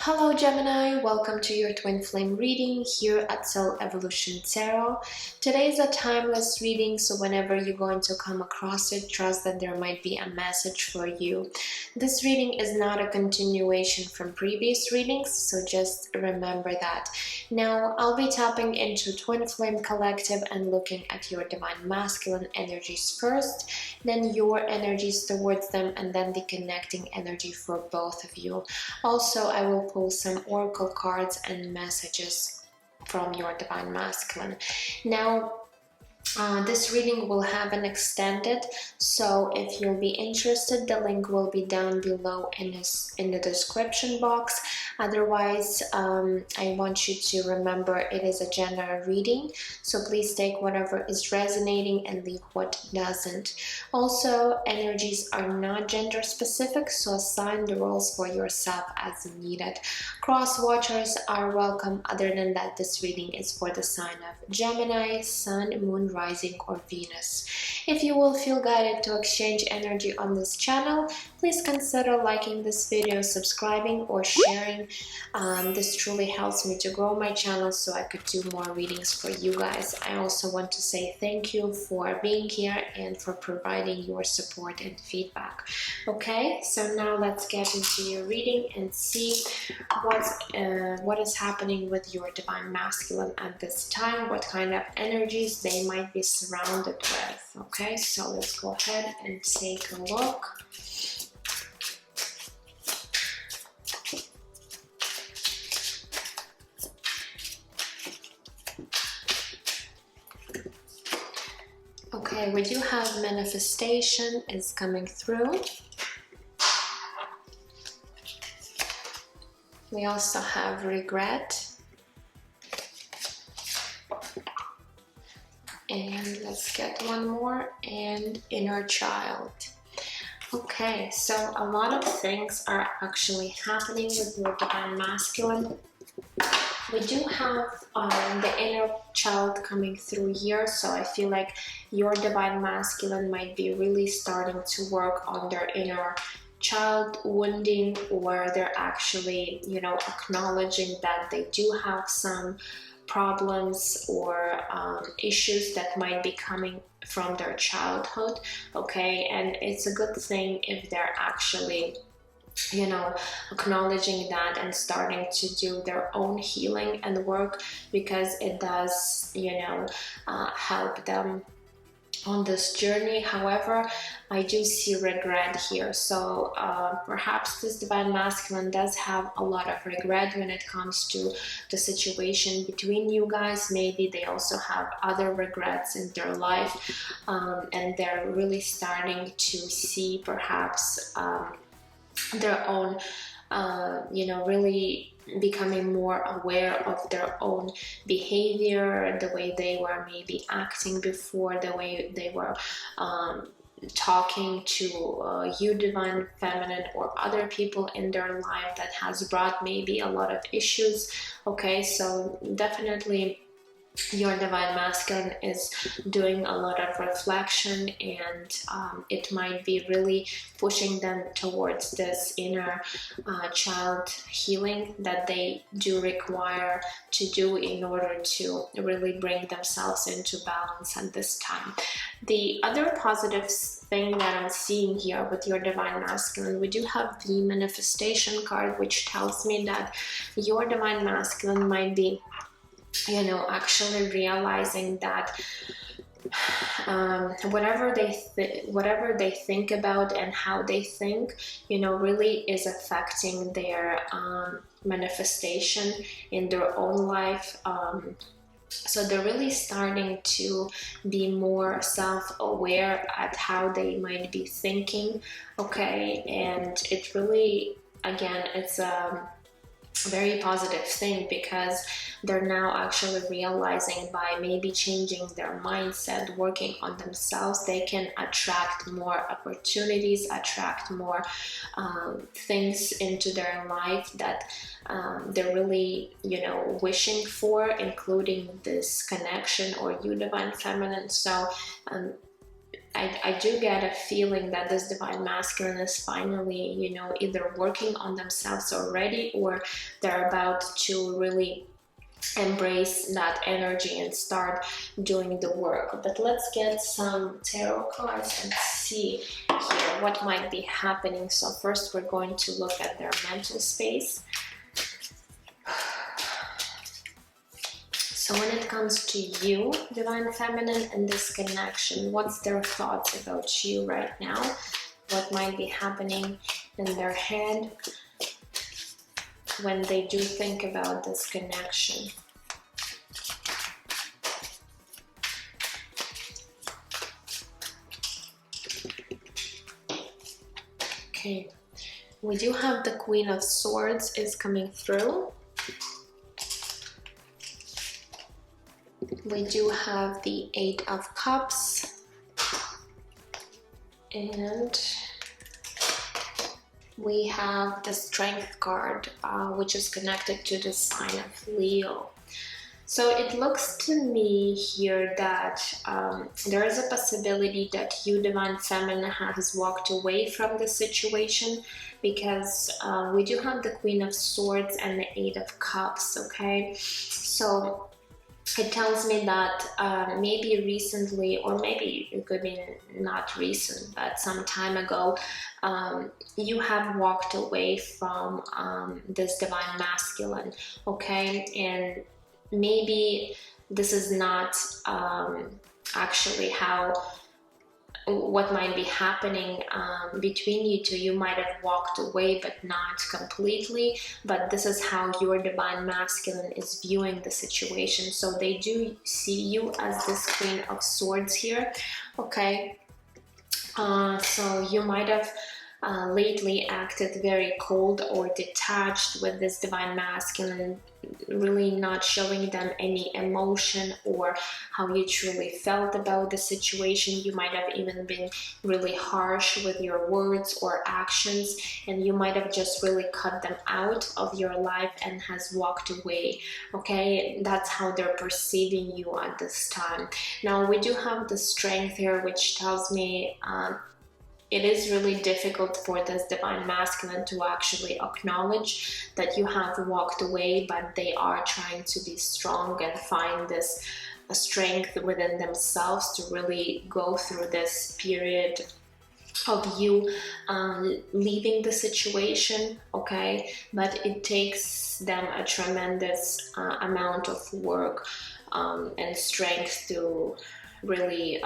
Hello Gemini, welcome to your twin flame reading here at Soul Evolution Tarot. Today is a timeless reading, so whenever you're going to come across it, trust that there might be a message for you. This reading is not a continuation from previous readings, so just remember that. Now, I'll be tapping into Twin Flame Collective and looking at your Divine Masculine energies first, then your energies towards them, and then the connecting energy for both of you. Also, I will pull some oracle cards and messages from your Divine Masculine. Now, this reading will have an extended, so if you'll be interested, the link will be down below in the description box. Otherwise, I want you to remember it is a general reading, so please take whatever is resonating and leave what doesn't. Also, energies are not gender specific, so assign the roles for yourself as needed. Cross watchers are welcome. Other than that, this reading is for the sign of Gemini, Sun, Moon, Rising, or Venus. If you will feel guided to exchange energy on this channel, please consider liking this video, subscribing, or sharing. This truly helps me to grow my channel so I could do more readings for you guys. I also want to say thank you for being here and for providing your support and feedback. Okay, so now let's get into your reading and see what is happening with your Divine Masculine at this time, what kind of energies they might be surrounded with. Okay, so let's go ahead and take a look. Okay, we do have manifestation is coming through. We also have regret. And let's get one more, and inner child. Okay, so a lot of things are actually happening with your Divine Masculine. We do have the inner child coming through here, so I feel like your Divine Masculine might be really starting to work on their inner child wounding, or they're actually, acknowledging that they do have some problems or issues that might be coming from their childhood. Okay, and it's a good thing if they're actually acknowledging that and starting to do their own healing and work, because it does help them on this journey. However, I do see regret here, so perhaps this Divine Masculine does have a lot of regret when it comes to the situation between you guys. Maybe they also have other regrets in their life, and they're really starting to see perhaps their own really becoming more aware of their own behavior, the way they were maybe acting before, the way they were talking to you, Divine Feminine, or other people in their life that has brought maybe a lot of issues. Okay, so definitely your Divine Masculine is doing a lot of reflection, and it might be really pushing them towards this inner child healing that they do require to do in order to really bring themselves into balance at this time. The other positive thing that I'm seeing here with your Divine Masculine, we do have the manifestation card, which tells me that your Divine Masculine might be actually realizing that whatever they think about and how they think, really is affecting their manifestation in their own life. So they're really starting to be more self-aware at how they might be thinking. Okay, and it really, again, it's a very positive thing, because they're now actually realizing by maybe changing their mindset, working on themselves, they can attract more opportunities, attract more things into their life that they're really wishing for, including this connection or you, Divine Feminine. So I do get a feeling that this divine masculine is finally, you know, either working on themselves already, or they're about to really embrace that energy and start doing the work. But let's get some tarot cards and see here what might be happening. So first we're going to look at their mental space. So when it comes to you, Divine Feminine, and this connection, what's their thoughts about you right now? What might be happening in their head when they do think about this connection? Okay, we do have the Queen of Swords is coming through. We do have the Eight of Cups, and we have the Strength card, which is connected to the sign of Leo. So it looks to me here that there is a possibility that you, Divine Feminine, has walked away from the situation, because we do have the Queen of Swords and the Eight of Cups, okay? So it tells me that maybe recently, or maybe it could be not recent, but some time ago, you have walked away from this divine masculine, okay? And maybe this is not actually what might be happening between you two. You might have walked away, but not completely, but this is how your divine masculine is viewing the situation. So they do see you as this Queen of Swords here, okay? So you might have lately acted very cold or detached with this divine masculine, really not showing them any emotion or how you truly felt about the situation. You might have even been really harsh with your words or actions, and you might have just really cut them out of your life and has walked away, okay? That's how they're perceiving you at this time. Now we do have the Strength here, which tells me it is really difficult for this divine masculine to actually acknowledge that you have walked away, but they are trying to be strong and find this strength within themselves to really go through this period of you leaving the situation, okay? But it takes them a tremendous amount of work and strength to really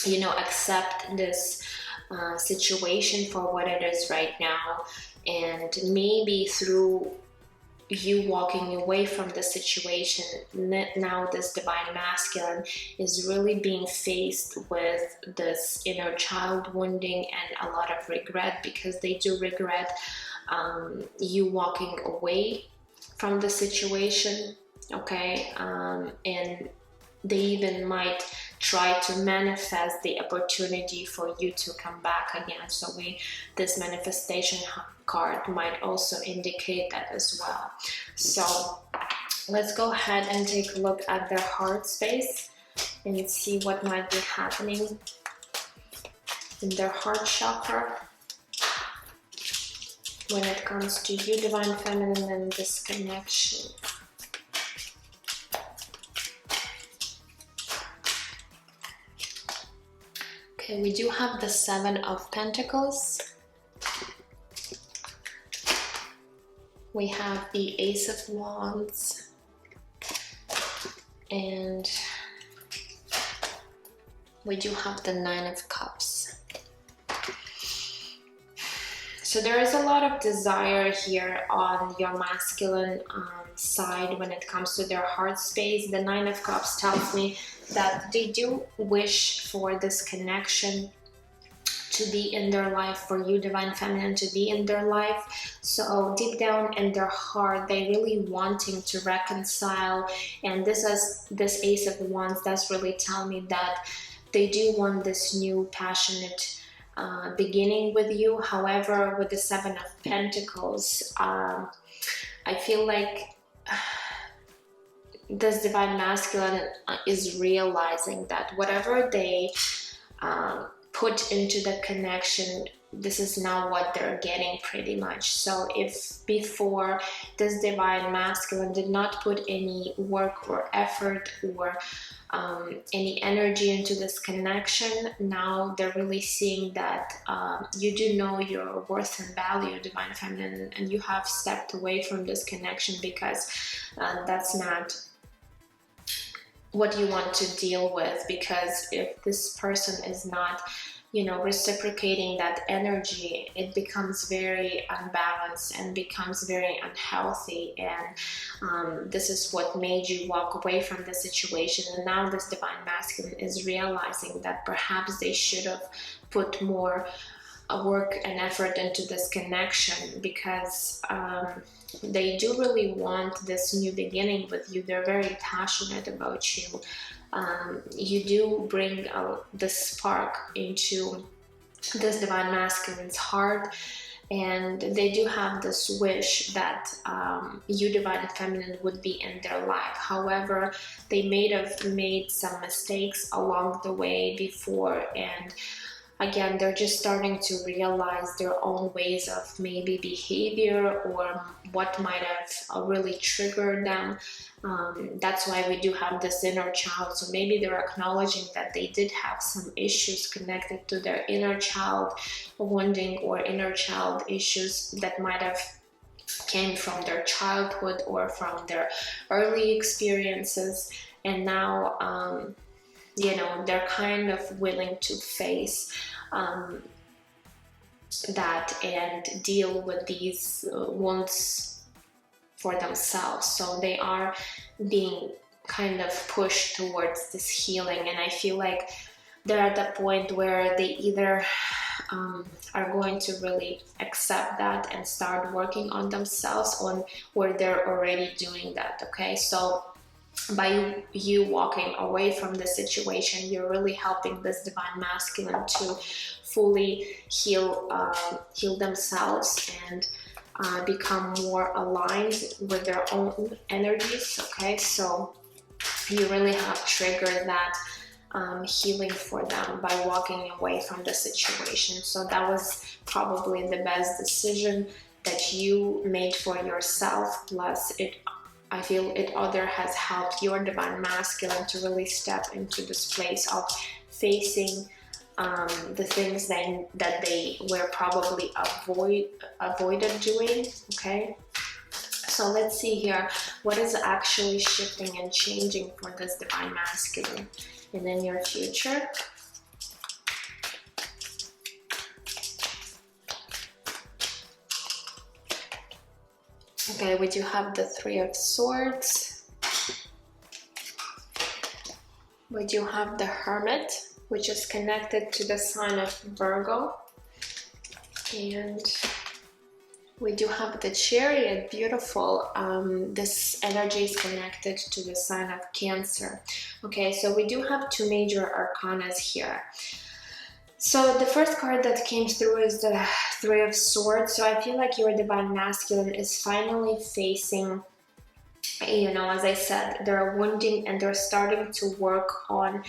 you know, accept this situation for what it is right now. And maybe through you walking away from the situation, now this divine masculine is really being faced with this inner child wounding and a lot of regret, because they do regret you walking away from the situation, okay? And they even might try to manifest the opportunity for you to come back again. So this manifestation card might also indicate that as well. So let's go ahead and take a look at their heart space and see what might be happening in their heart chakra when it comes to you, Divine Feminine, and this connection. Okay, we do have the Seven of Pentacles. We have the Ace of Wands. And we do have the Nine of Cups. So there is a lot of desire here on your masculine side when it comes to their heart space. The Nine of Cups tells me that they do wish for this connection to be in their life, for you, Divine Feminine, to be in their life. So deep down in their heart, they really wanting to reconcile. And this Ace of Wands does really tell me that they do want this new passionate beginning with you. However, with the Seven of Pentacles, I feel like this divine masculine is realizing that whatever they put into the connection, this is now what they're getting pretty much. So if before this divine masculine did not put any work or effort or any energy into this connection, now they're really seeing that you do know your worth and value, divine feminine, and you have stepped away from this connection because that's not what you want to deal with. Because if this person is not, you know, reciprocating that energy, it becomes very unbalanced and becomes very unhealthy, and this is what made you walk away from the situation. And now this divine masculine is realizing that perhaps they should have put more work and effort into this connection, because they do really want this new beginning with you. They're very passionate about you. You do bring the spark into this divine masculine's heart, and they do have this wish that you, divine feminine, would be in their life. However, they may have made some mistakes along the way before, and again, they're just starting to realize their own ways of maybe behavior or what might have really triggered them. That's why we do have this inner child. So maybe they're acknowledging that they did have some issues connected to their inner child wounding or inner child issues that might have came from their childhood or from their early experiences. And now, you know, they're kind of willing to face that and deal with these wounds for themselves. So they are being kind of pushed towards this healing, and I feel like they're at the point where they either are going to really accept that and start working on themselves, or they're already doing that. Okay, so by you walking away from the situation, you're really helping this divine masculine to fully heal themselves and become more aligned with their own energies. Okay, so you really have triggered that healing for them by walking away from the situation. So that was probably the best decision that you made for yourself. Plus, I feel it other has helped your divine masculine to really step into this place of facing the things that they were probably avoided doing. Okay, so let's see here what is actually shifting and changing for this divine masculine in the near future. Okay, we do have the Three of Swords. We do have the Hermit, which is connected to the sign of Virgo. And we do have the Chariot, beautiful. This energy is connected to the sign of Cancer. Okay, so we do have two major arcanas here. So the first card that came through is the Three of Swords. So I feel like your divine masculine is finally facing, you know, as I said, they're wounding and they're starting to work on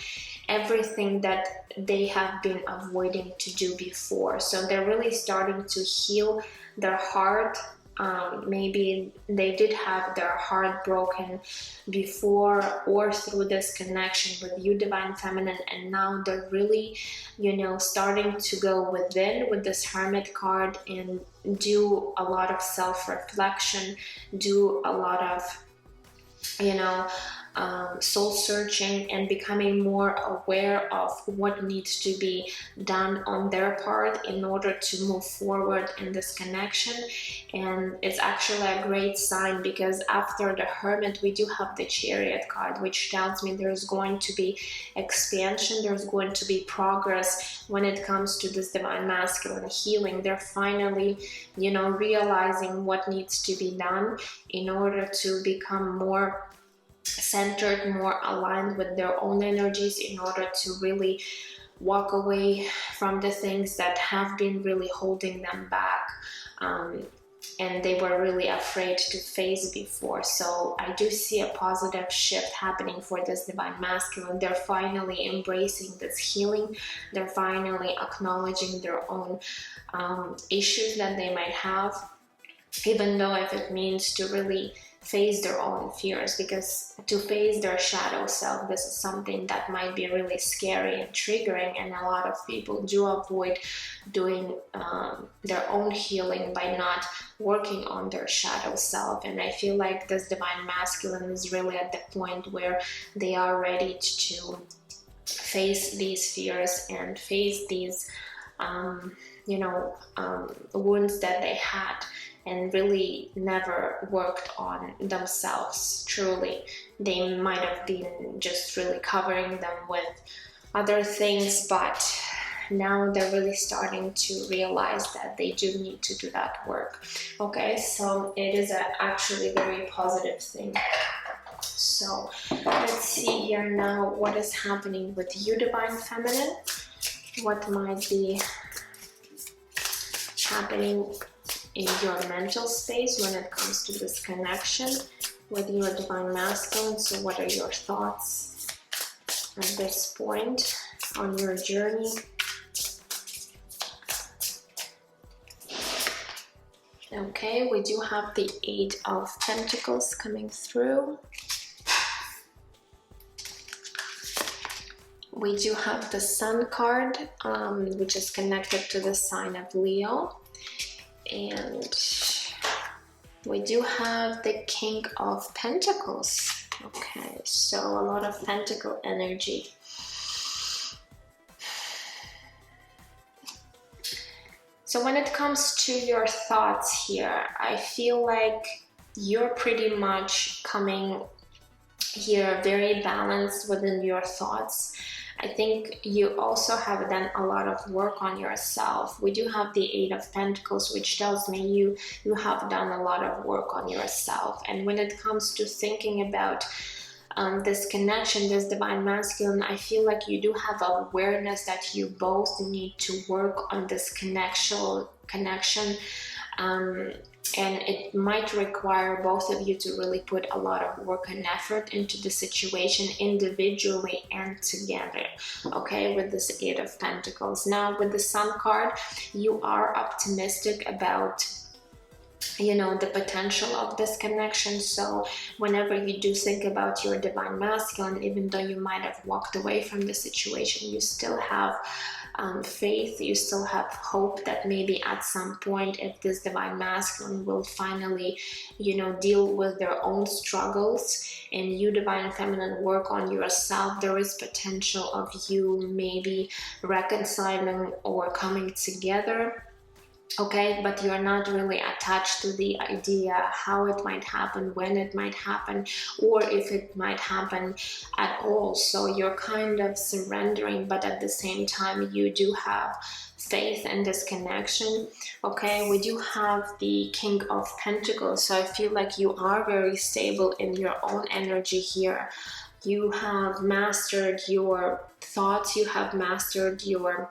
everything that they have been avoiding to do before. So they're really starting to heal their heart. Maybe they did have their heart broken before or through this connection with you, divine feminine, and now they're really, you know, starting to go within with this Hermit card and do a lot of self-reflection, do a lot of, you know, soul searching and becoming more aware of what needs to be done on their part in order to move forward in this connection. And it's actually a great sign, because after the Hermit we do have the Chariot card, which tells me there's going to be expansion, there's going to be progress when it comes to this divine masculine healing. They're finally, you know, realizing what needs to be done in order to become more centered, more aligned with their own energies, in order to really walk away from the things that have been really holding them back. and they were really afraid to face before. So I do see a positive shift happening for this divine masculine. They're finally embracing this healing. They're finally acknowledging their own issues that they might have, even though if it means to really face their own fears, because to face their shadow self, this is something that might be really scary and triggering, and a lot of people do avoid doing their own healing by not working on their shadow self. And I feel like this divine masculine is really at the point where they are ready to face these fears and face these wounds that they had, and really never worked on themselves truly. They might have been just really covering them with other things, but now they're really starting to realize that they do need to do that work. Okay, so it is actually a very positive thing. So let's see here now what is happening with you, divine feminine. What might be happening in your mental space when it comes to this connection with your divine masculine. So what are your thoughts at this point on your journey? Okay, we do have the 8 of Pentacles coming through. We do have the Sun card, which is connected to the sign of Leo. And we do have the King of Pentacles. Okay, so a lot of pentacle energy. So when it comes to your thoughts here, I feel like you're pretty much coming here very balanced within your thoughts. I think you also have done a lot of work on yourself. We do have the 8 of Pentacles, which tells me you have done a lot of work on yourself. And when it comes to thinking about this connection, this divine masculine, I feel like you do have awareness that you both need to work on this connection. And it might require both of you to really put a lot of work and effort into the situation individually and together, okay, with this 8 of Pentacles. Now, with the Sun card, you are optimistic about the potential of this connection. So whenever you do think about your divine masculine, even though you might have walked away from the situation, you still have faith, you still have hope that maybe at some point, if this divine masculine will finally deal with their own struggles and you, divine feminine, work on yourself, there is potential of you maybe reconciling or coming together. Okay, but you're not really attached to the idea how it might happen, when it might happen, or if it might happen at all. So you're kind of surrendering, but at the same time, you do have faith in this connection. Okay, we do have the King of Pentacles. So I feel like you are very stable in your own energy here. You have mastered your thoughts, you have mastered your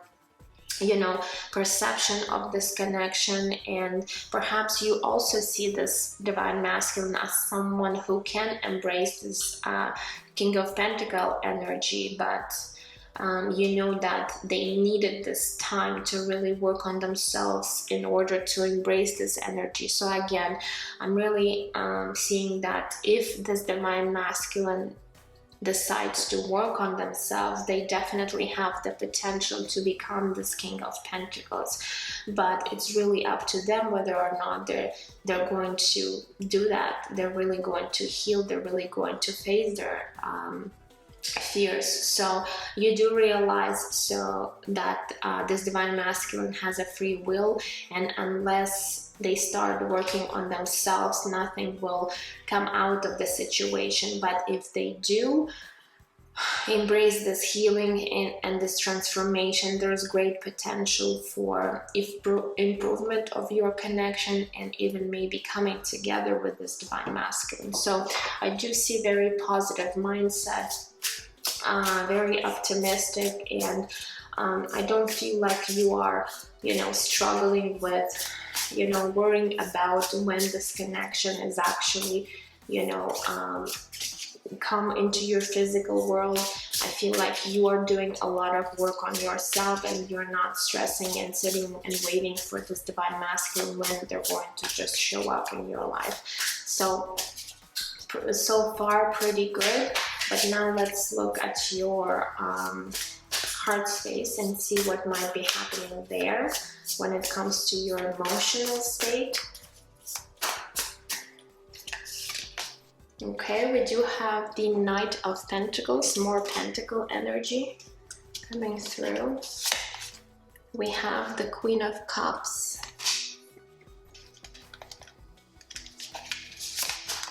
perception of this connection, and perhaps you also see this divine masculine as someone who can embrace this King of Pentacle energy, but that they needed this time to really work on themselves in order to embrace this energy. So again, I'm really seeing that if this divine masculine decides to work on themselves, they definitely have the potential to become this King of Pentacles. But it's really up to them whether or not they're going to do that. They're really going to heal. They're really going to face their fears. So you do realize that this divine masculine has a free will, and unless they start working on themselves, nothing will come out of the situation. But if they do embrace this healing and this transformation, there's great potential for improvement of your connection and even maybe coming together with this divine masculine. So I do see very positive mindset, very optimistic, and I don't feel like you are struggling with you know, worrying about when this connection is actually, you know, come into your physical world. I feel like you are doing a lot of work on yourself, and you're not stressing and sitting and waiting for this divine masculine when they're going to just show up in your life. So far pretty good. But now let's look at your heart space and see what might be happening there when it comes to your emotional state. Okay, we do have the Knight of Pentacles, more pentacle energy coming through. We have the Queen of Cups.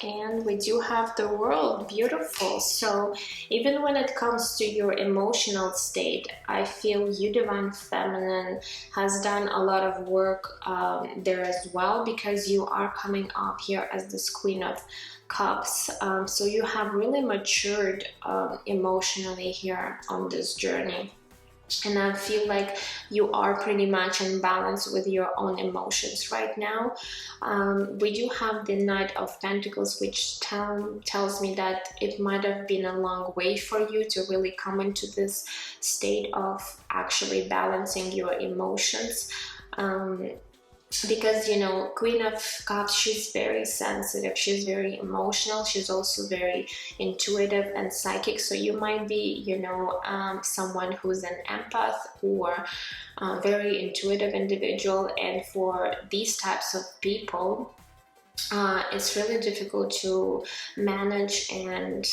And we do have the World, beautiful. So even when it comes to your emotional state, I feel you, Divine Feminine, has done a lot of work there as well, because you are coming up here as this Queen of Cups. So you have really matured emotionally here on this journey. And I feel like you are pretty much in balance with your own emotions right now. We do have the Knight of Pentacles, which tells me that it might have been a long way for you to really come into this state of actually balancing your emotions. Because, you know, Queen of Cups, she's very sensitive, she's very emotional, she's also very intuitive and psychic. So you might be, you know, someone who's an empath or a very intuitive individual. And for these types of people, it's really difficult to manage and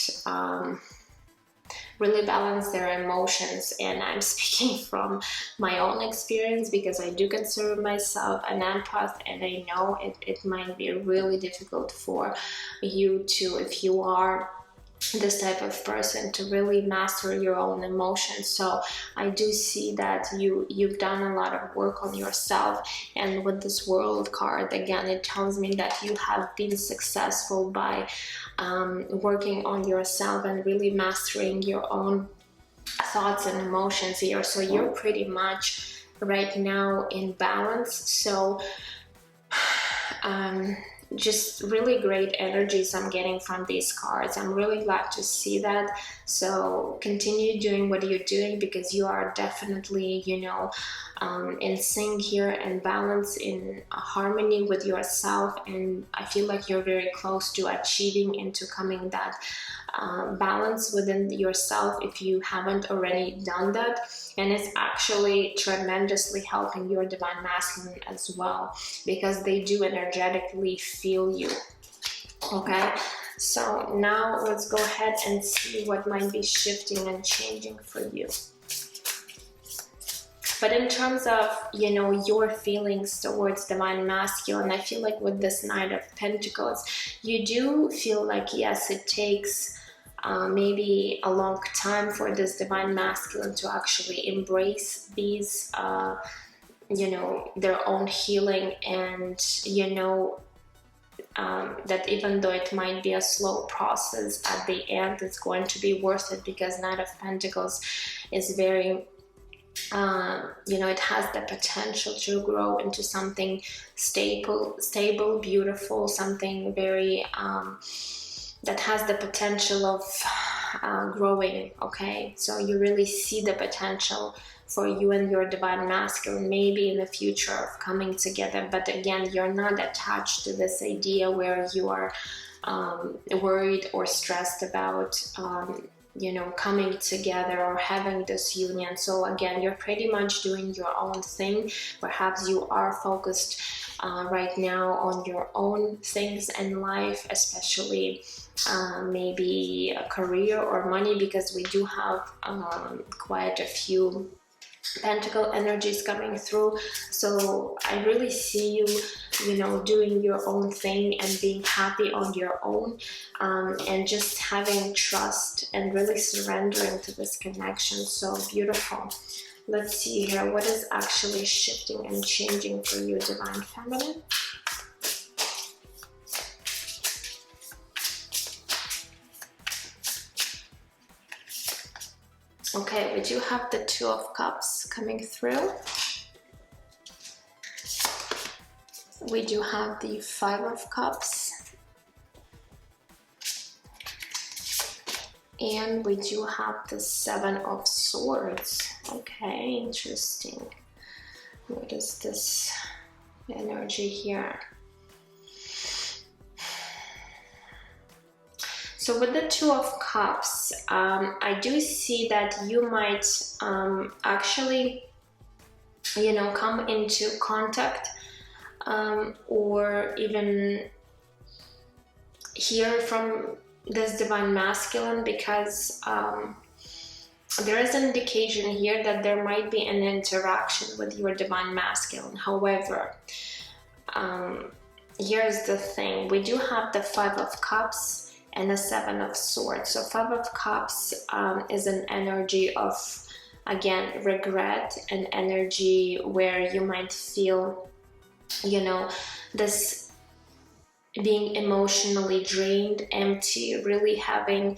really balance their emotions. And I'm speaking from my own experience, because I do consider myself an empath, and I know it might be really difficult for you to, if you are this type of person, to really master your own emotions. So I do see that you've done a lot of work on yourself. And with this World card, again, it tells me that you have been successful by working on yourself and really mastering your own thoughts and emotions here. So you're pretty much right now in balance. So just really great energies I'm getting from these cards. I'm really glad to see that. So continue doing what you're doing, because you are definitely, you know, in sync here and balance, in harmony with yourself. And I feel like you're very close to achieving and to coming that balance within yourself, if you haven't already done that. And it's actually tremendously helping your Divine Masculine as well, because they do energetically feel you. Okay, so now let's go ahead and see what might be shifting and changing for you. But in terms of, you know, your feelings towards Divine Masculine, I feel like with this Knight of Pentacles, you do feel like, yes, it takes maybe a long time for this Divine Masculine to actually embrace these, you know, their own healing. And, you know, that even though it might be a slow process, at the end it's going to be worth it, because Knight of Pentacles is very, you know, it has the potential to grow into something stable, beautiful, something very that has the potential of growing. Okay, so you really see the potential for you and your Divine Masculine, maybe in the future, of coming together. But again, you're not attached to this idea where you are worried or stressed about you know, coming together or having this union. So again, you're pretty much doing your own thing. Perhaps you are focused right now on your own things in life, especially maybe a career or money, because we do have quite a few Pentacle energies coming through. So I really see you, you know, doing your own thing and being happy on your own, and just having trust and really surrendering to this connection. So beautiful. Let's see here, what is actually shifting and changing for you, Divine Feminine? Okay, we do have the Two of Cups coming through. We do have the Five of Cups. And we do have the Seven of Swords. Okay, interesting. What is this energy here? So with the Two of Cups, I do see that you might actually, you know, come into contact or even hear from this divine masculine, because there is an indication here that there might be an interaction with your divine masculine. However, here's the thing. We do have the Five of Cups and the Seven of Swords. So Five of Cups is an energy of, again, regret, an energy where you might feel, you know, this being emotionally drained, empty, really having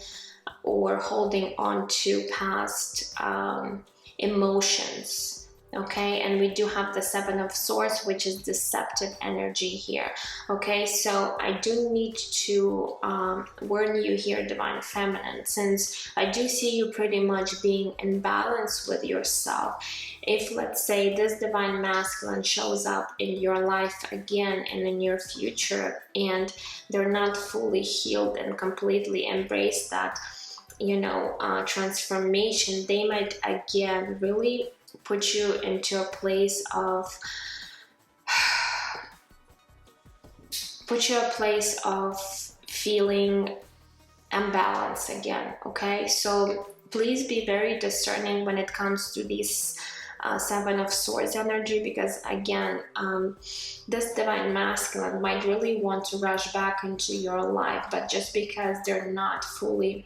or holding on to past emotions. Okay, and we do have the Seven of Swords, which is deceptive energy here. Okay, so I do need to warn you here, Divine Feminine, since I do see you pretty much being in balance with yourself. If, let's say, this Divine Masculine shows up in your life again in the near future and they're not fully healed and completely embrace that, you know, transformation, they might again really put you into a place of feeling imbalance again. Okay, so please be very discerning when it comes to these Seven of Swords energy, because again, this divine masculine might really want to rush back into your life, but just because they're not fully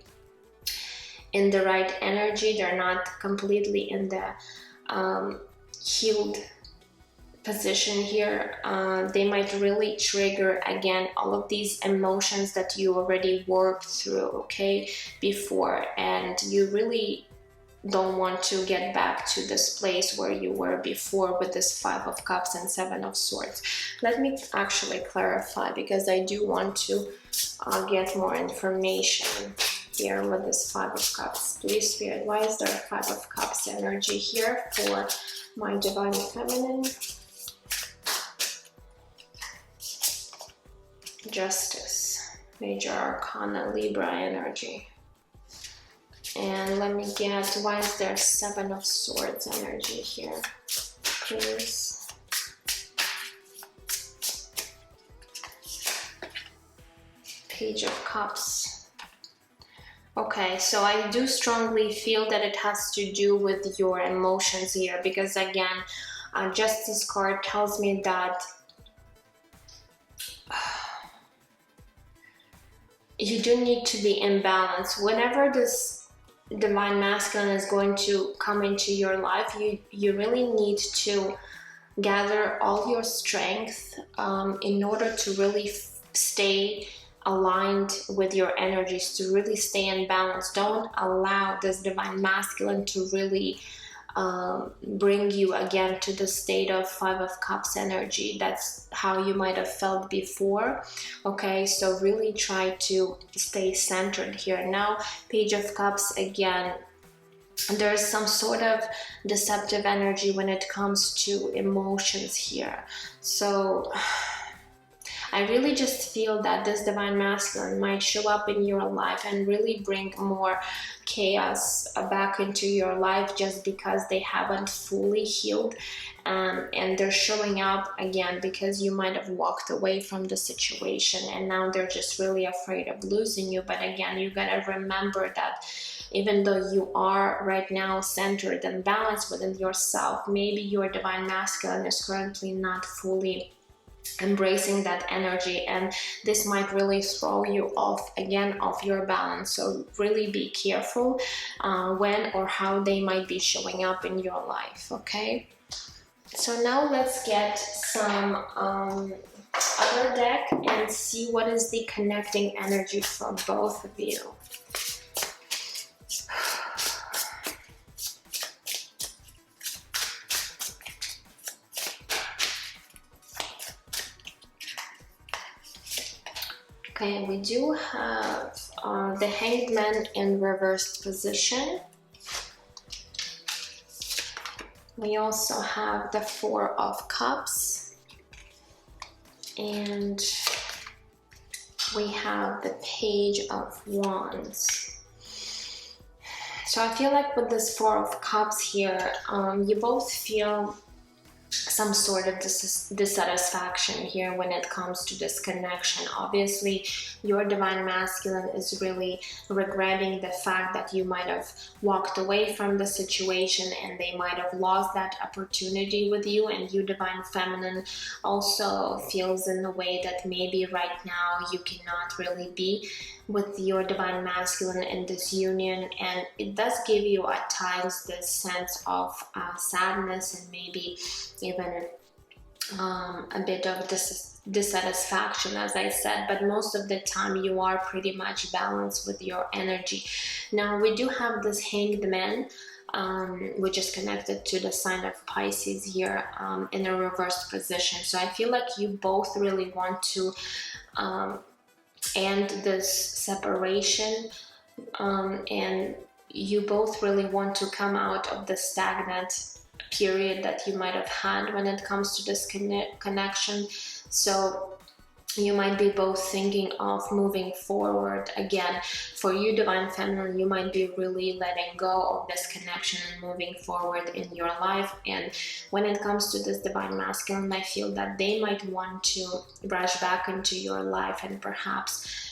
in the right energy, they're not completely in the healed position here, they might really trigger again all of these emotions that you already worked through, okay, before, and you really don't want to get back to this place where you were before with this Five of Cups and Seven of Swords. Let me actually clarify, because I do want to get more information here with this Five of Cups. Please, Spirit, why is there a Five of Cups energy here for my Divine Feminine? Justice, Major Arcana, Libra energy. And let me get, why is there Seven of Swords energy here, please? Page of Cups. Okay, so I do strongly feel that it has to do with your emotions here, because again, Justice card tells me that you do need to be in balance. Whenever this divine masculine is going to come into your life, you really need to gather all your strength in order to really stay aligned with your energies, to really stay in balance. Don't allow this divine masculine to really bring you again to the state of Five of Cups energy. That's how you might have felt before. Okay, so really try to stay centered here. Now, Page of Cups again, there's some sort of deceptive energy when it comes to emotions here. So I really just feel that this divine masculine might show up in your life and really bring more chaos back into your life, just because they haven't fully healed, and they're showing up again because you might have walked away from the situation and now they're just really afraid of losing you. But again, you gotta remember that even though you are right now centered and balanced within yourself, maybe your divine masculine is currently not fully embracing that energy, and this might really throw you off your balance. So really be careful when or how they might be showing up in your life. Okay, so now let's get some other deck and see what is the connecting energy for both of you. Okay, we do have the Hanged Man in reversed position. We also have the Four of Cups. And we have the Page of Wands. So I feel like with this Four of Cups here, you both feel some sort of dissatisfaction here when it comes to this connection. Obviously, your divine masculine is really regretting the fact that you might have walked away from the situation and they might have lost that opportunity with you, and you divine feminine also feels in a way that maybe right now you cannot really be with your divine masculine in this union, and it does give you at times this sense of sadness and maybe even a bit of dissatisfaction, as I said, but most of the time you are pretty much balanced with your energy. Now we do have this Hanged Man, which is connected to the sign of Pisces here, in a reversed position. So I feel like you both really want to end this separation, and you both really want to come out of the stagnant period that you might have had when it comes to this connection. So you might be both thinking of moving forward again. For you divine feminine, you might be really letting go of this connection and moving forward in your life. And when it comes to this divine masculine, I feel that they might want to rush back into your life and perhaps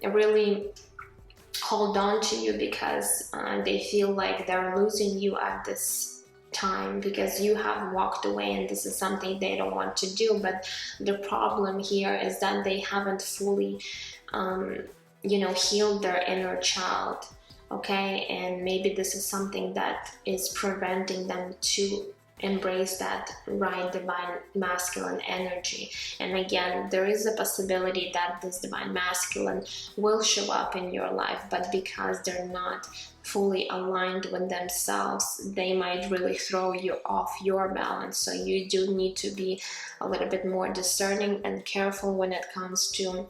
really hold on to you because they feel like they're losing you at this time because you have walked away, and this is something they don't want to do. But the problem here is that they haven't fully healed their inner child, okay? And maybe this is something that is preventing them to embrace that right divine masculine energy. And again, there is a possibility that this divine masculine will show up in your life, but because they're not fully aligned with themselves, they might really throw you off your balance. So you do need to be a little bit more discerning and careful when it comes to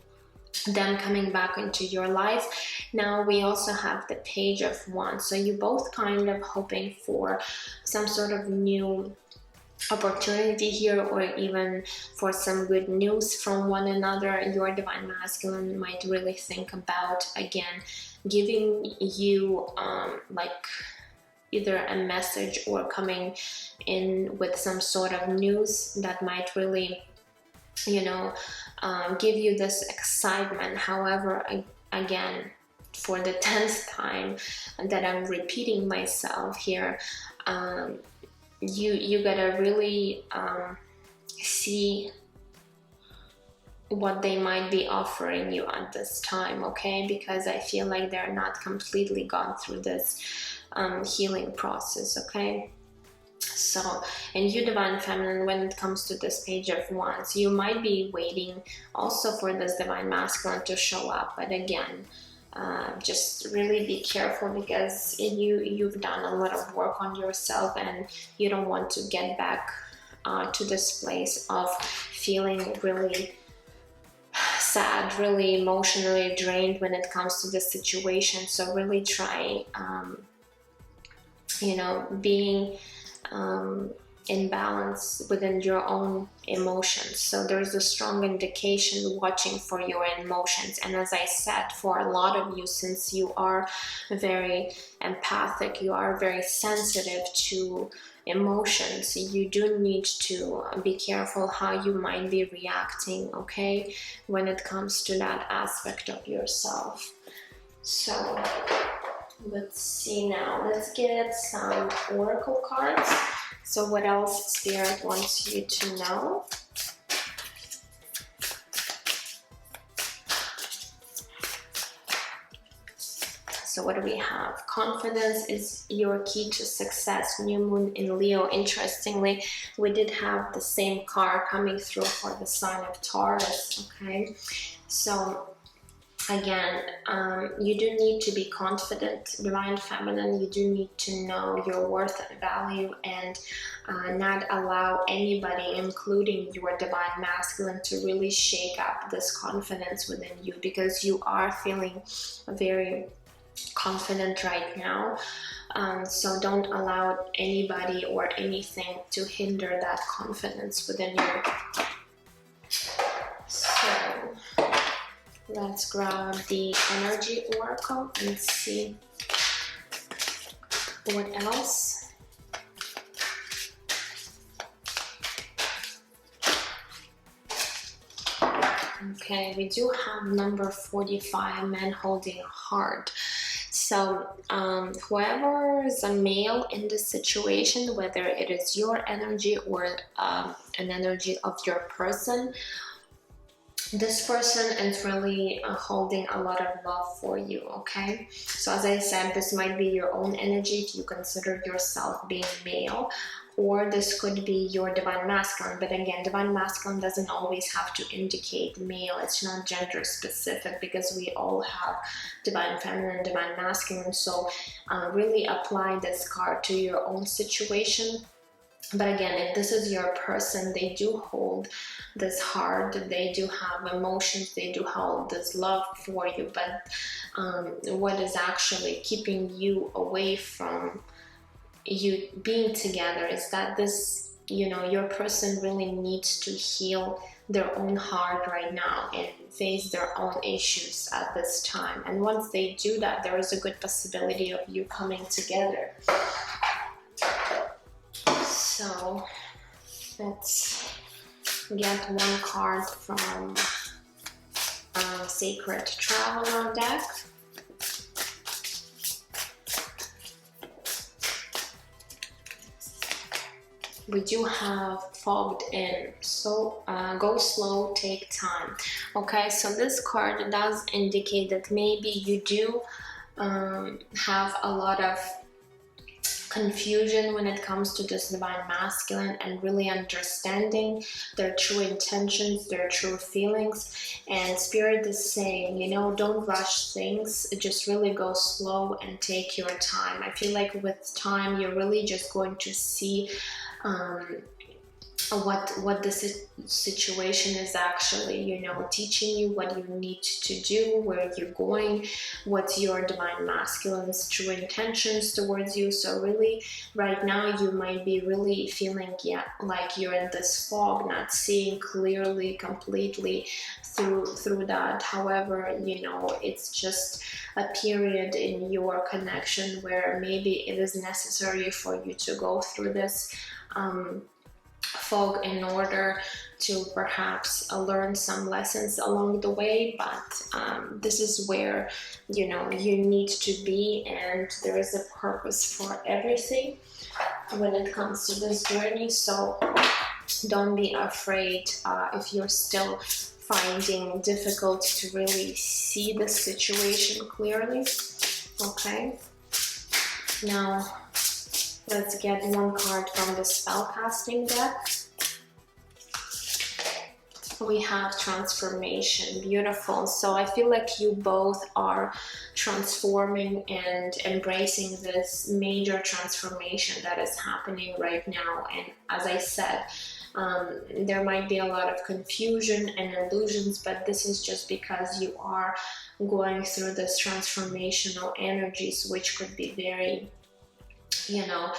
them coming back into your life. Now we also have the Page of Wands. So you both kind of hoping for some sort of new opportunity here, or even for some good news from one another. Your divine masculine might really think about again giving you like either a message or coming in with some sort of news that might really give you this excitement. However, again, for the 10th time that I'm repeating myself here, you gotta really see what they might be offering you at this time, okay? Because I feel like they're not completely gone through this healing process, okay? So, and you divine feminine, when it comes to this Page of Wands, you might be waiting also for this divine masculine to show up, but again, just really be careful because you've done a lot of work on yourself, and you don't want to get back to this place of feeling really sad, really emotionally drained when it comes to this situation. So really try being in balance within your own emotions. So there's a strong indication watching for your emotions. And as I said, for a lot of you, since you are very empathic, you are very sensitive to emotions, you do need to be careful how you might be reacting, okay, when it comes to that aspect of yourself. So let's see now. Let's get some oracle cards. So what else Spirit wants you to know? So what do we have? Confidence is your key to success. New moon in Leo. Interestingly, we did have the same card coming through for the sign of Taurus, okay? So again, you do need to be confident, divine feminine. You do need to know your worth and value, and not allow anybody, including your divine masculine, to really shake up this confidence within you, because you are feeling very confident right now. So don't allow anybody or anything to hinder that confidence within you. So let's grab the energy oracle and see what else. Okay, we do have number 45, man holding a heart. So whoever is a male in this situation, whether it is your energy or an energy of your person, this person is really holding a lot of love for you, okay? So as I said, this might be your own energy if you consider yourself being male, or this could be your divine masculine. But again, divine masculine doesn't always have to indicate male. It's not gender specific, because we all have divine feminine, divine masculine. So really apply this card to your own situation. But again, if this is your person, they do hold this heart, they do have emotions, they do hold this love for you. But what is actually keeping you away from you being together is that this, you know, your person really needs to heal their own heart right now and face their own issues at this time. And once they do that, there is a good possibility of you coming together. So let's get one card from Sacred Traveler deck. We do have fogged in, so go slow, take time. Okay, so this card does indicate that maybe you do have a lot of confusion when it comes to this divine masculine, and really understanding their true intentions, their true feelings. And Spirit is saying, you know, don't rush things, just really go slow and take your time. I feel like with time you're really just going to see what the situation is actually, you know, teaching you what you need to do, where you're going, what's your divine masculine's true intentions towards you. So really right now you might be really feeling, yeah, like you're in this fog, not seeing clearly completely through that. However, you know, it's just a period in your connection where maybe it is necessary for you to go through this fog in order to perhaps learn some lessons along the way. But this is where, you know, you need to be, and there is a purpose for everything when it comes to this journey. So don't be afraid if you're still finding difficult to really see the situation clearly. Okay, now let's get one card from the spellcasting deck. We have transformation. Beautiful. So I feel like you both are transforming and embracing this major transformation that is happening right now. And as I said, there might be a lot of confusion and illusions, but this is just because you are going through this transformational energies, which could be very, you know,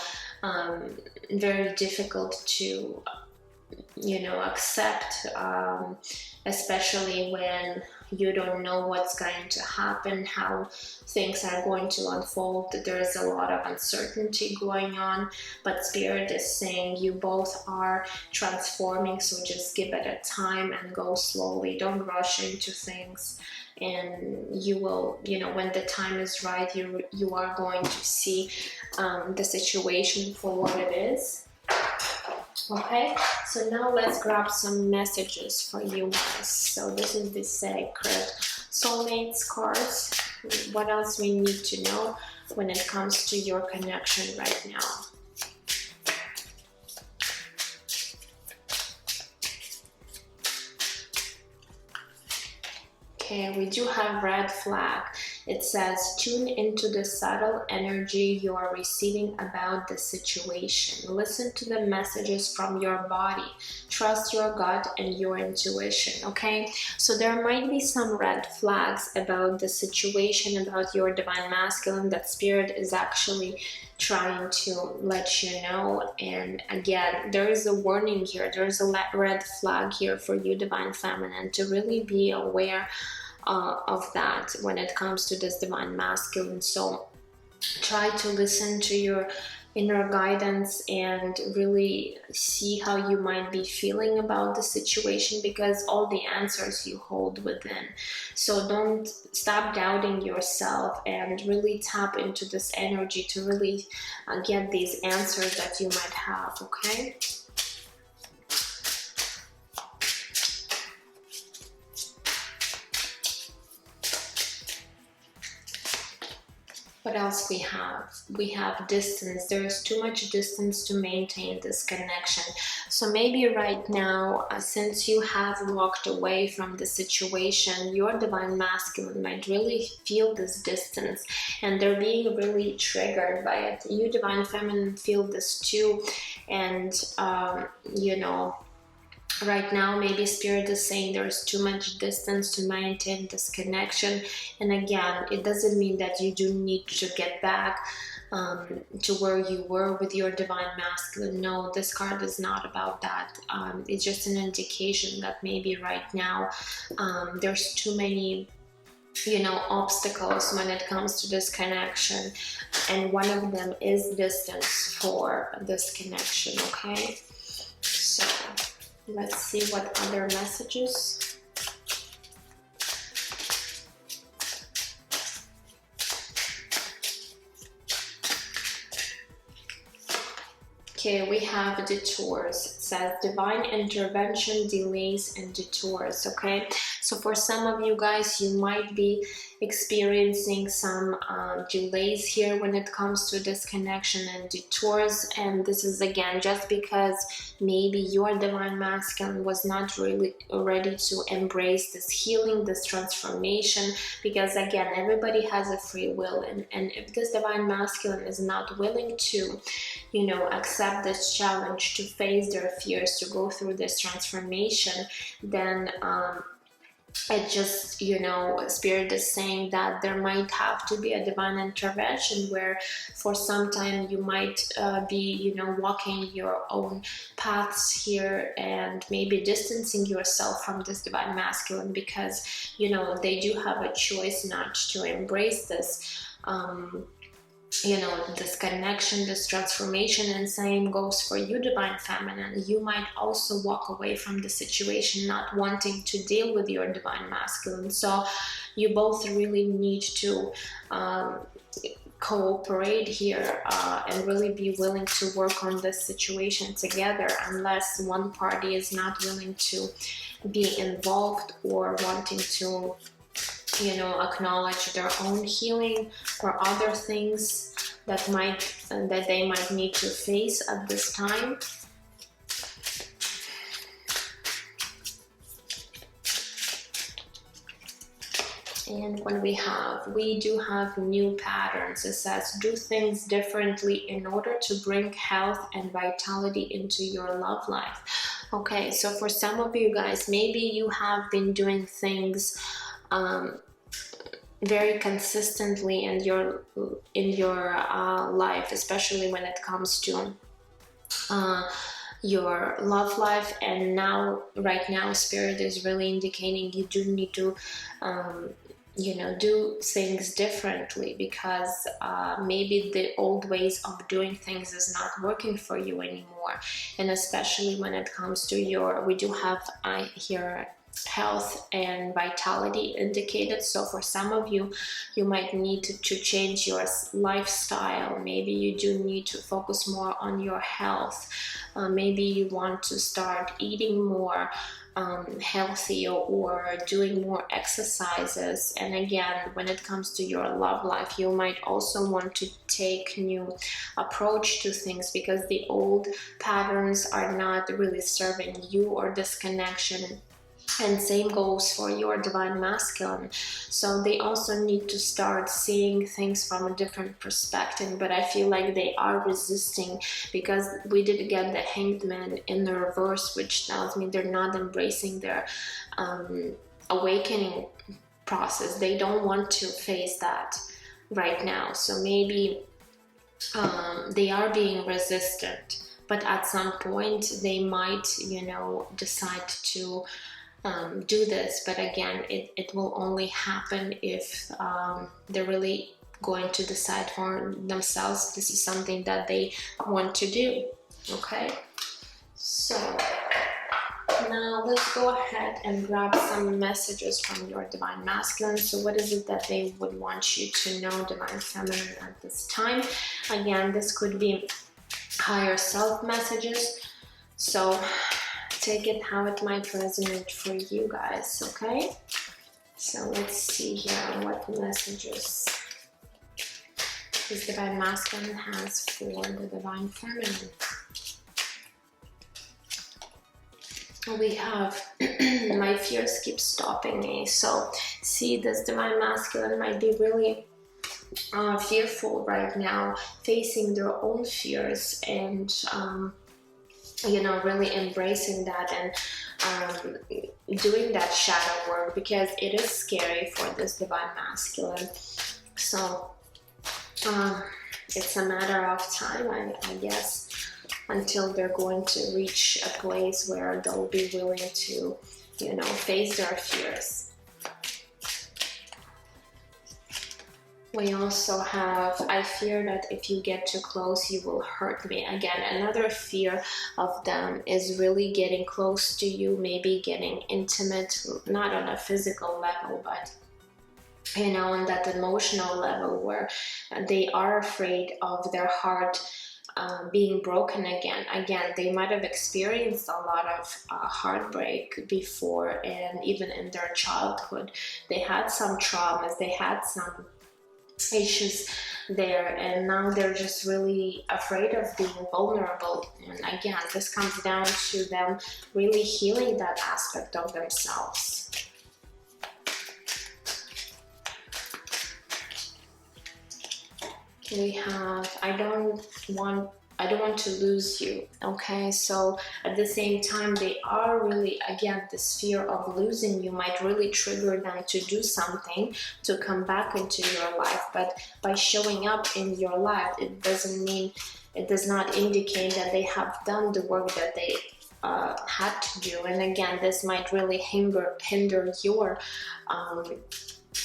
very difficult to, you know, accept, especially when you don't know what's going to happen, how things are going to unfold. There is a lot of uncertainty going on, but Spirit is saying you both are transforming, so just give it a time and go slowly. Don't rush into things, and you will, you know, when the time is right, you are going to see the situation for what it is. Okay, so now let's grab some messages for you guys. So this is the Sacred Soulmates cards. What else we need to know when it comes to your connection right now? Okay, we do have red flag. It says, tune into the subtle energy you are receiving about the situation. Listen to the messages from your body. Trust your gut and your intuition, okay? So there might be some red flags about the situation, about your divine masculine, that spirit is actually trying to let you know. And again, there is a warning here. There's a red flag here for you, divine feminine, to really be aware of that when it comes to this divine masculine. So try to listen to your inner guidance and really see how you might be feeling about the situation, because all the answers you hold within. So don't stop doubting yourself and really tap into this energy to really get these answers that you might have, okay? What else we have? We have distance. There's too much distance to maintain this connection. So maybe right now, since you have walked away from the situation, your divine masculine might really feel this distance and they're being really triggered by it. You divine feminine feel this too. And, you know, right now maybe spirit is saying there's too much distance to maintain this connection. And again, it doesn't mean that you do need to get back to where you were with your divine masculine. No, this card is not about that. It's just an indication that maybe right now there's too many, you know, obstacles when it comes to this connection, and one of them is distance for this connection, okay? So let's see what other messages. Okay, we have detours. It says divine intervention, delays, and detours, okay? So for some of you guys, you might be experiencing some delays here when it comes to this connection and detours. And this is again just because maybe your divine masculine was not really ready to embrace this healing, this transformation, because again, everybody has a free will. And if this divine masculine is not willing to, you know, accept this challenge, to face their fears, to go through this transformation, then it just, you know, spirit is saying that there might have to be a divine intervention where for some time you might be, you know, walking your own paths here and maybe distancing yourself from this divine masculine, because, you know, they do have a choice not to embrace this you know, this connection, this transformation. And same goes for you, divine feminine. You might also walk away from the situation not wanting to deal with your divine masculine. So you both really need to cooperate here and really be willing to work on this situation together, unless one party is not willing to be involved or wanting to, you know, acknowledge their own healing or other things that they might need to face at this time. And when we do have new patterns. It says do things differently in order to bring health and vitality into your love life. Okay, so for some of you guys, maybe you have been doing things very consistently in your life, especially when it comes to your love life, and right now spirit is really indicating you do need to you know, do things differently, because maybe the old ways of doing things is not working for you anymore. And especially when it comes to we do have here health and vitality indicated. So for some of you, you might need to change your lifestyle. Maybe you do need to focus more on your health. Maybe you want to start eating more healthy or doing more exercises. And again, when it comes to your love life, you might also want to take new approach to things, because the old patterns are not really serving you or this connection And same goes for your divine masculine. So they also need to start seeing things from a different perspective, but I feel like they are resisting because we did get the Hanged Man in the reverse, which tells me they're not embracing their awakening process. They don't want to face that right now. So maybe they are being resistant, but at some point they might, you know, decide to do this. But again, it will only happen if they're really going to decide for themselves this is something that they want to do. Okay, so now let's go ahead and grab some messages from your divine masculine. So what is it that they would want you to know, divine feminine, at this time? Again, this could be higher self messages, so take it how it might resonate for you guys. Okay, so let's see here what messages this divine masculine has for the divine feminine. We have my fears keep stopping me. So see, this divine masculine might be really fearful right now, facing their own fears, and you know, really embracing that and doing that shadow work, because it is scary for this divine masculine. So it's a matter of time, I guess, until they're going to reach a place where they'll be willing to, you know, face their fears. We also have, I fear that if you get too close, you will hurt me. Again, another fear of them is really getting close to you, maybe getting intimate, not on a physical level, but, you know, on that emotional level where they are afraid of their heart being broken again. Again, they might have experienced a lot of heartbreak before, and even in their childhood, they had some traumas, they had some issues there, and now they're just really afraid of being vulnerable. And again, this comes down to them really healing that aspect of themselves. We have, I don't want to lose you. Okay, so at the same time, they are really, again, this fear of losing you might really trigger them to do something to come back into your life. But by showing up in your life, it does not indicate that they have done the work that they had to do. And again, this might really hinder your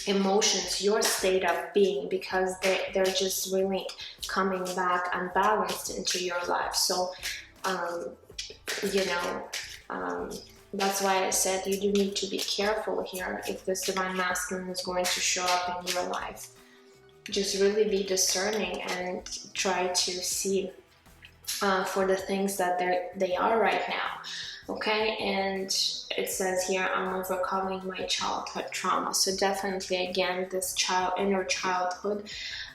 emotions, your state of being, because they're just really coming back unbalanced into your life. So you know, that's why I said you do need to be careful here if this divine masculine is going to show up in your life. Just really be discerning and try to see for the things that they are right now. Okay, and it says here, I'm overcoming my childhood trauma. So definitely, again, this inner childhood,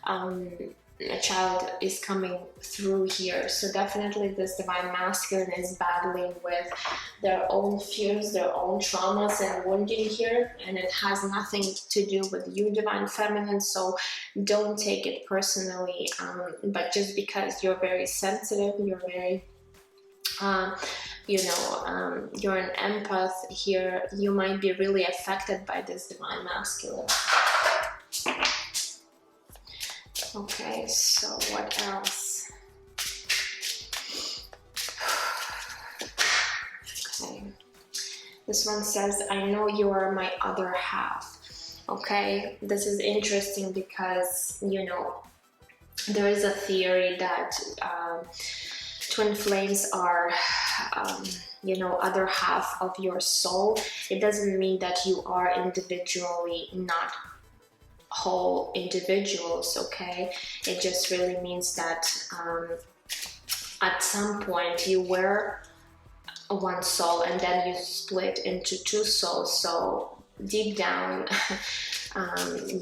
a child is coming through here. So definitely this divine masculine is battling with their own fears, their own traumas and wounding here, and it has nothing to do with you, divine feminine. So don't take it personally, but just because you're very sensitive, you're very you know, you're an empath here, you might be really affected by this divine masculine. Okay, so what else? Okay, this one says, I know you are my other half. Okay, this is interesting because, you know, there is a theory that twin flames are, you know, other half of your soul. It doesn't mean that you are individually not whole individuals, okay? It just really means that at some point you were one soul and then you split into two souls. So deep down,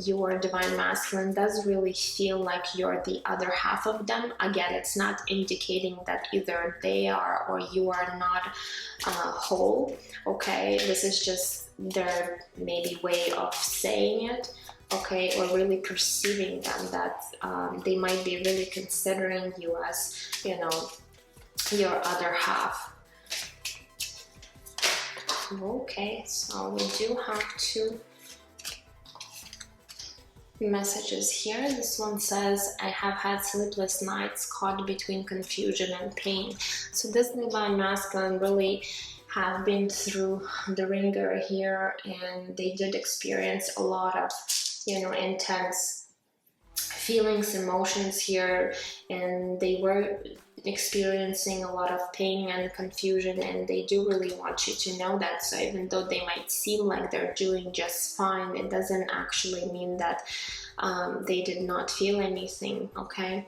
your divine masculine does really feel like you're the other half of them. Again, it's not indicating that either they are or you are not whole, okay? This is just their maybe way of saying it, okay, or really perceiving them, that they might be really considering you as, you know, your other half. Okay, so we do have two messages here. This one says, I have had sleepless nights caught between confusion and pain. So this divine masculine really have been through the ringer here, and they did experience a lot of, you know, intense feelings, emotions here, and they were experiencing a lot of pain and confusion, and they do really want you to know that. So even though they might seem like they're doing just fine, it doesn't actually mean that they did not feel anything, okay?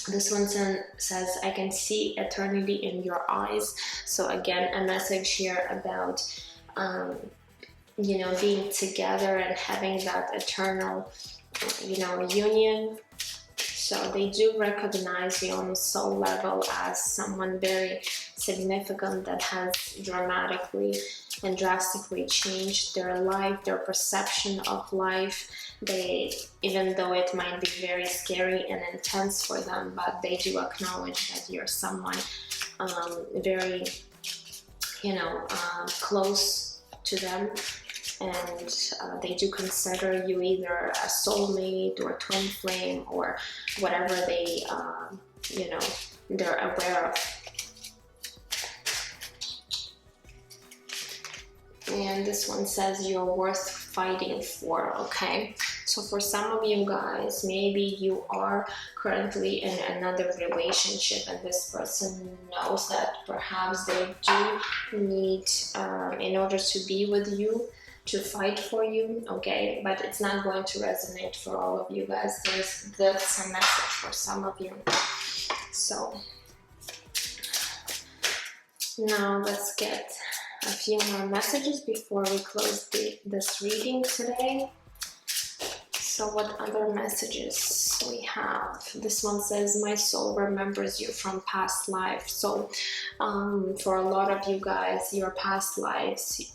This one says, I can see eternity in your eyes. So again, a message here about you know, being together and having that eternal, you know, union. So they do recognize you on a soul level as someone very significant that has dramatically and drastically changed their life, their perception of life. They, even though it might be very scary and intense for them, but they do acknowledge that you're someone very, you know, close to them. And they do consider you either a soulmate or twin flame or whatever they, you know, they're aware of. And this one says you're worth fighting for, okay? So for some of you guys, maybe you are currently in another relationship and this person knows that perhaps they do need, in order to be with you, to fight for you, okay? But it's not going to resonate for all of you guys. There's a message for some of you. So now let's get a few more messages before we close this reading today. So what other messages we have? This one says, my soul remembers you from past life. So for a lot of you guys, your past lives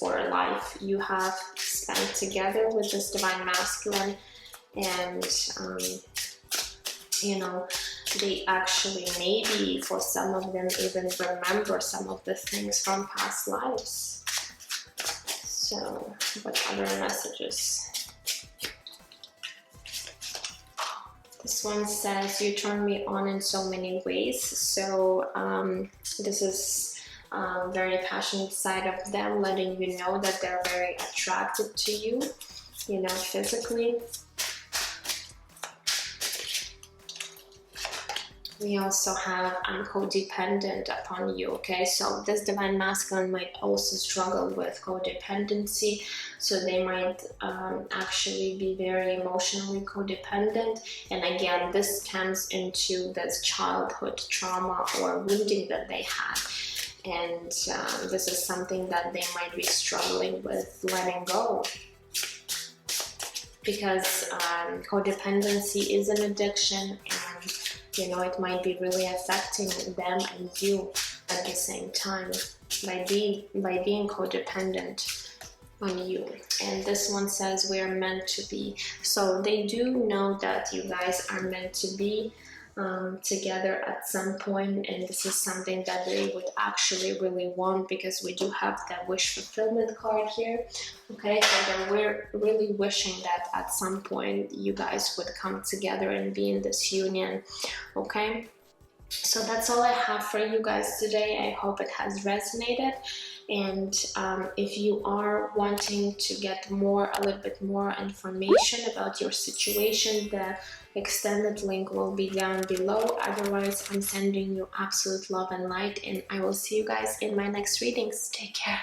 or life you have spent together with this divine masculine, and you know, they actually, maybe for some of them, even remember some of the things from past lives. So what other messages? This one says, you turn me on in so many ways. So this is very passionate side of them, letting you know that they're very attracted to you, you know, physically. We also have, I'm codependent upon you, okay? So this divine masculine might also struggle with codependency. So they might actually be very emotionally codependent. And again, this comes into this childhood trauma or wounding that they had. And this is something that they might be struggling with letting go. Because codependency is an addiction, and you know, it might be really affecting them and you at the same time by being codependent on you. And this one says, we are meant to be. So they do know that you guys are meant to be together at some point, and this is something that they would actually really want, because we do have that wish fulfillment card here, okay? So they're really wishing that at some point you guys would come together and be in this union, okay? So that's all I have for you guys today. I hope it has resonated. And if you are wanting to get a little bit more information about your situation, the extended link will be down below. Otherwise, I'm sending you absolute love and light, and I will see you guys in my next readings. Take care.